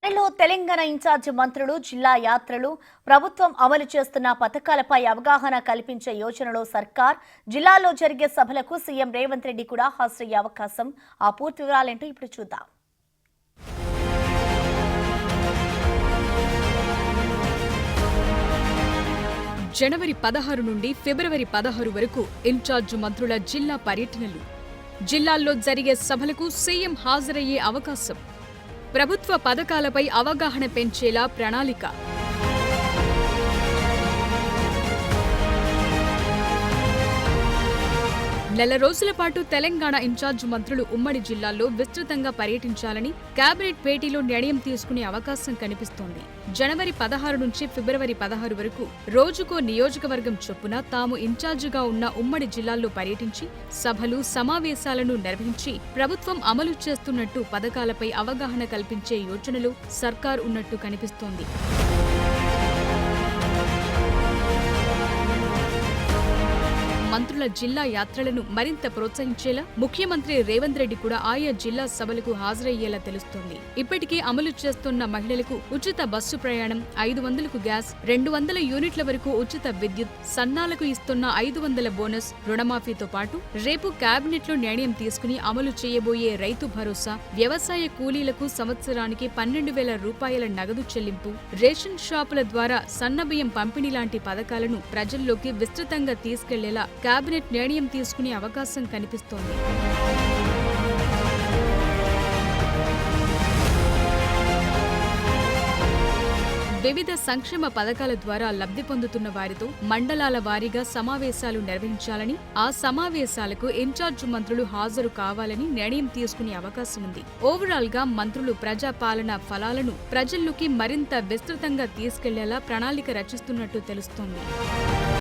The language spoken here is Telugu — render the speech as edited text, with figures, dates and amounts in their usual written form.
ఏపీలో తెలంగాణ ఇన్ఛార్జి మంత్రులు జిల్లా యాత్రలు, ప్రభుత్వం అమలు చేస్తున్న పథకాలపై అవగాహన కల్పించే యోచనలో సర్కార్, జిల్లాలో జరిగే సభలకు సీఎం రేవంత్ రెడ్డి కూడా హాజరయ్యే అవకాశం. ఆ పూర్తి వివరాలేంటో ఇప్పుడు చూద్దాం. జనవరి 16 నుండి ఫిబ్రవరి 16 వరకు ఇన్ఛార్జ్ మంత్రుల జిల్లా పర్యటనలు, జిల్లాల్లో జరిగే సభలకు సీఎం హాజరయ్యే అవకాశం, ప్రభుత్వ పథకాలపై అవగాహన పెంచేలా ప్రణాళిక. నెల రోజుల పాటు తెలంగాణ ఇన్ఛార్జ్ మంత్రులు ఉమ్మడి జిల్లాల్లో విస్తృతంగా పర్యటించాలని కేబినెట్ భేటీలో నిర్ణయం తీసుకునే అవకాశం కనిపిస్తోంది. జనవరి 16 నుంచి ఫిబ్రవరి 16 వరకు రోజుకో నియోజకవర్గం చొప్పున తాము ఇన్ఛార్జిగా ఉన్న ఉమ్మడి జిల్లాల్లో పర్యటించి సభలు, సమావేశాలను నిర్వహించి ప్రభుత్వం అమలు చేస్తున్నట్టు పథకాలపై అవగాహన కల్పించే యోచనలో సర్కార్ ఉన్నట్టు కనిపిస్తోంది. మంత్రుల జిల్లా యాత్రలను మరింత ప్రోత్సహించేలా ముఖ్యమంత్రి రేవంత్ రెడ్డి కూడా ఆయా జిల్లా సభలకు హాజరయ్యేలా తెలుస్తోంది. ఇప్పటికే అమలు చేస్తున్న మహిళలకు ఉచిత బస్సు ప్రయాణం, 500కు గ్యాస్, 200 యూనిట్ల వరకు ఉచిత విద్యుత్, సన్నాలకు ఇస్తున్న 500 బోనస్, రుణమాఫీతో పాటు రేపు కేబినెట్లో నిర్ణయం తీసుకుని అమలు చేయబోయే రైతు భరోసా, వ్యవసాయ కూలీలకు సంవత్సరానికి 12,000 రూపాయల నగదు చెల్లింపు, రేషన్ షాపుల ద్వారా సన్నబియ్యం పంపిణీ లాంటి పథకాలను ప్రజల్లోకి విస్తృతంగా తీసుకెళ్లేలా కేబినెట్ నిర్ణయం తీసుకునే అవకాశం కనిపిస్తోంది. వివిధ సంక్షేమ పథకాల ద్వారా లబ్ధి పొందుతున్న వారితో మండలాల వారీగా సమావేశాలు నిర్వహించాలని, ఆ సమావేశాలకు ఇన్ఛార్జ్ మంత్రులు హాజరు కావాలని నిర్ణయం తీసుకునే అవకాశం ఉంది. ఓవరాల్ గా మంత్రులు ప్రజాపాలన ఫలాలను ప్రజల్లోకి మరింత విస్తృతంగా తీసుకెళ్లేలా ప్రణాళిక రచిస్తున్నట్టు తెలుస్తోంది.